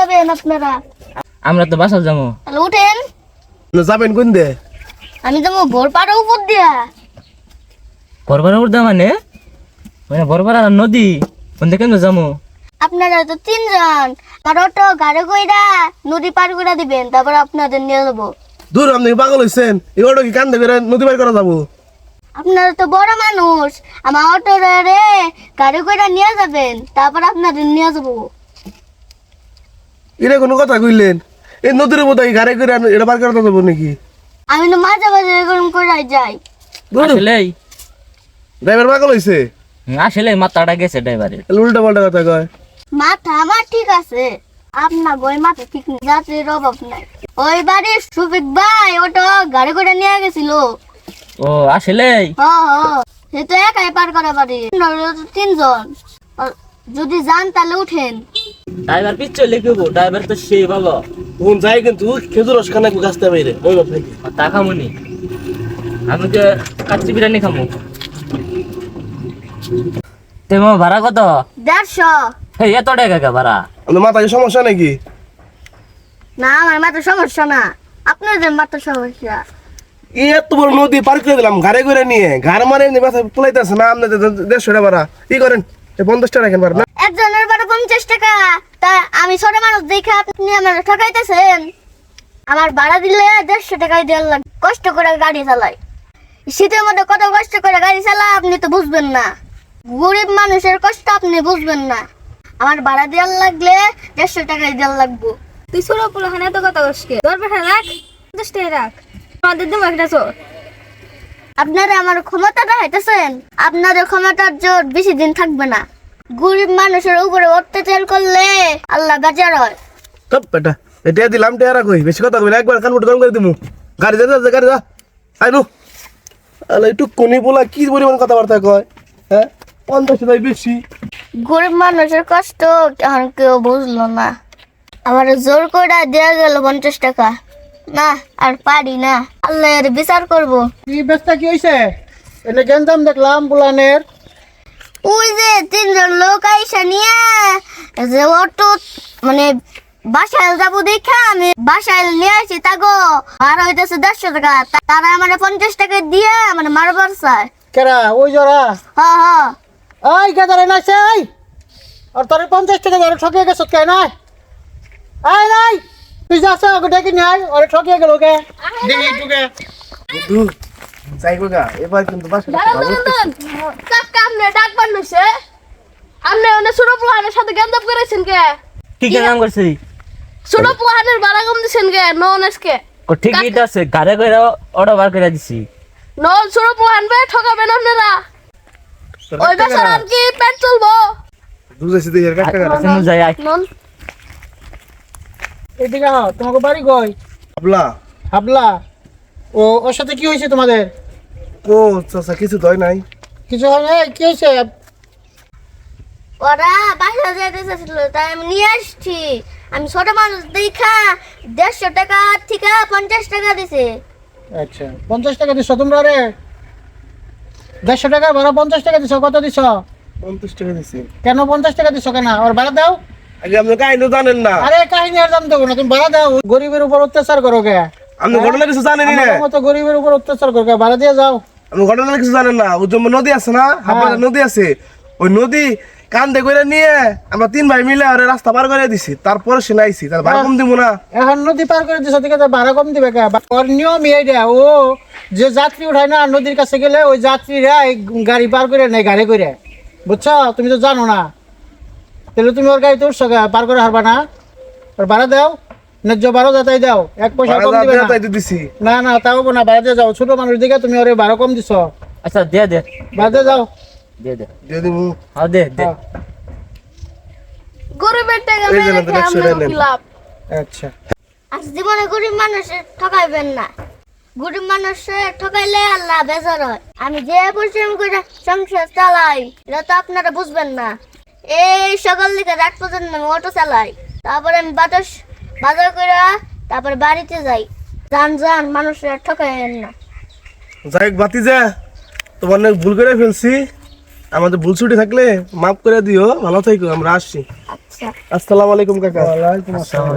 যাবেন আপনারা? আমরা তো বাসা যাবো। তাহলে উঠেন। যাবেন কোন দে? আমি যাবো ভোরপাড়া উপর দিয়া। বরবারা উঠদা মানে বরবারা নদী কোন দিকে যাবো? আপনারা তো তিনজন, আর অটো গাড়ি কইরা নদী পার করে দিবেন, তারপর আপনাদের নিয়ে যাবো। দূর আপনি পাগল হইছেন? এই অটো কি কান্দে করে নদী পার করা যাবো? আপনারা তো বড় মানুষ, আমার অটো রে গাড়ি কইরা নিয়ে যাবেন, তারপর আপনাদের নিয়ে যাবো। এটা কোনো কথা কইলেন? এই নদীর মধ্যে গাড়ি করে এটা পার করা যাবো নাকি? আমি তো মাঝে মাঝে এরকম করে যাই। আসলেই ড্রাইভার পাগল হইছে? আসলে মাথাটা গেছে ড্রাইভারের। উল্টা পাল্টা কথা কয়। মাথা আমার ঠিক আছে, আপনার বই মাথা ঠিক নেই, যাত্রীর অভাব নাই। ওই বাড়ির সুফিক ভাই অটো গাড়ি করে নিয়ে গেছিল। ও আসলেই সে তো একাই পার করা পারি, আপনারা তো তিনজন। যদি যান তাহলে উঠেন। ড্রাইভার পিছু লিখবো, ড্রাইভার তো সেই ভালো। কোন যাই কিন্তু খেজুর রস খানা গাছতে বাইরে ওই বাপ নাকি তা খামুনি আমি যে কাচ্চি বিরিয়ানি খামু। তেমন ভাড়া কত? 150। এই এত টাকা ভাড়া? আপনার মাথায় সমস্যা নাকি? না, আমার মাথা সমস্যা না, আপনাদের মাথা সমস্যা। এই এত বড় নদী পার করে দিলাম গাড়ি করে নিয়ে, ঘর মারে মাথা পোলাইতেছে না। আপনাদের 150 টাকা ভাড়া ই করেন, 50 টাকা রাখেন ভাড়া না। একজনের ভাড়া 50 টাকা, তা আমি ছোট মানুষ দেখে আপনি আমার ঠকাইতেছেন। আমার ভাড়া দিলে 150 টাকাই দেওয়ার লাগে। কষ্ট করে গাড়ি চালাই, শীতের মধ্যে কত কষ্ট করে গাড়ি চালা আপনি তো বুঝবেন না। গরিব মানুষের কষ্ট আপনি বুঝবেন না। আমার ভাড়া দেওয়ার লাগলে 150 টাকাই দেওয়ার লাগবো। তুই ছোট পোলাখানে এত কথা কসকে তোর বেটা রাখ 50 টাকা রাখ আমাদের দিম একটা চোর। আপনারা আমার ক্ষমতা দেখাইতেছেন, আপনাদের ক্ষমতার জোর বেশি দিন থাকবে না। গরিব মানুষের উপরে অত্যাচার করলে আল্লাহ বেজার হয়। তব বেটা এটা দিলাম টেরা কই, বেশি কথা কই না, একবার কান গরম করে দিমু। গাড়ি যা গাড়ি যা আইনু। আলে একটু কোনি বলা কি পরিমাণ কথাবার্তা কয়, হ্যাঁ 50 টাকাই বেশি। গরিব মানুষের কষ্ট এখন কেউ বুঝলো না। আমার জোর করে দেওয়া গেল 50 টাকা, না আর পারি না, আল্লাহ এর বিচার করবো। কি ব্যস্ত কি হইছে? এনে গেন্দাম দেখলাম বুলানের। ওই যে তিনজন লোক আইসা নিয়ে যে অটো মানে বাসায় যাবো দেখা আমি বাসায় নিয়ে আসি, তাগো আর হইতেছে 150 টাকা। তারা আমার 50 টাকা দিয়ে মানে মারবার চায়। কেরা ওই জরা? হ্যাঁ হ্যাঁ। ওই গাদারে নাইছে আই, আর তোর 50 টাকা ধরে ঠকিয়ে গেছ কে? নাই আই নাই, তুই যাস ওকে ডেকে নিয়ে আয়, ওরে ঠকিয়ে গেল কে দেখি টুকে। বুদ্ধু যাইবো গা এবার কিন্তু বাসা কাকা আমনে ডাক বান্নছে আমনে ওনে ছোট পোলাহানের সাথে গেন্দপ করেছেন কে? কি কে নাম করছিস? ছোট পোলাহানের ভাড়া কম দিছেন কে? ননেসকে ও ঠিকই তো আছে, গাড়ি করে অর্ডার বার করে দিছি। নন ছোট পোলাহান বে ঠকাবেন আপনারা। ওই বেচারার কি পেট চলবো? দুজাইছি দিয়ে কাট টাকা আসেন যাই আই। নন এদিকে আহ, তোমাকে বাড়ি কই? habla হাবলা। ও ওর সাথে কি হয়েছে তোমাদের? ও চাচা কিছু দয় নাই। কিছু হয় না? কি হয়েছে? ওরা বাসা যেতে চাইছিল, তাই আমি নিয়ে আসছি। আমি ছোট মানুষ দেখা 150 টাকা থেকে 50 টাকা দিছে। আচ্ছা 50 টাকা দিছ তোমরা রে? 150 টাকা ভাড়া 50 টাকা দিছ, কত দিছ? 50 টাকা দিছি। কেন 50 টাকা দিছ কেন? ওর ভাড়া দাও। আগে আপনি কাহিনী জানেন না। আরে কাহিনী আর জানতে হবে না, তুমি ভাড়া দাও। গরিবের উপর অত্যাচার করো কে? আপনি ঘটনা কিছু জানেনই না। আমার মতো গরিবের উপর অত্যাচার করো কে? ভাড়া দিয়ে যাও। আপনি ঘটনা কিছু জানেন না। ওই যে নদী আছে না, হাবড়া নদী আছে, ওই নদী কান্দে করে নিয়ে আমরা 3 ভাই মিলে আরে রাস্তা পার করে দিছি। তারপরে সে নাইছি, তার ভাড়া কম দিব না। এখন নদী পার করে দিছ, ঠিক আছে, ভাড়া কম দিবে কে? ওর নিয়ম এইটা, ও যে যাত্রী উঠায় না নদীর কাছে গেলে ওই যাত্রীরা এই গাড়ি পার করে নেয়, গাড়ি করে, বুঝছো? তুমি তো জানো না, তাহলে তুমি ওর গাড়িতে উঠছো কে? পার করে হারবা না? ওর ভাড়া দাও, ন্যায্য ভাড়া যাতাই দাও, 1 পয়সা কম দিবে না। তাই তো দিছি। না না তাও হবো না, ভাড়া দিয়ে যাও। ছোট মানুষ দিকে তুমি ওরে ভাড়া কম দিছ, আচ্ছা দে দে ভাড়া দিয়ে যাও। দে দে দিয়ে দিমু। হ্যাঁ দে দে। হ্যাঁ, গরিবের টাকা এই যে মেরে না, খেয়ে 100 আপনার নেন। কি লাভ? আচ্ছা আজ জীবনে গরিব মানুষের ঠকাইবেন না। গরিব মানুষের ঠকাইলে আল্লাহ বেজার হয়। আমি যে পরিশ্রম করে সংসার চালাই এটা তো আপনারা বুঝবেন না। এই সকাল থেকে রাত পর্যন্ত আমি অটো চালাই, তারপরে আমি বাজার করে তারপরে বাড়িতে যাই। যান মানুষের ঠকাইবেন না। যাই বাতি যা, তোমার অনেক ভুল করে ফেলছি। আমাদের ভুল ছুটি থাকলে মাফ করে দিও, ভালো থাকো, আমরা আসছি। আচ্ছা। আসসালামু আলাইকুম কাকা। ওয়ালাইকুম আসসালাম।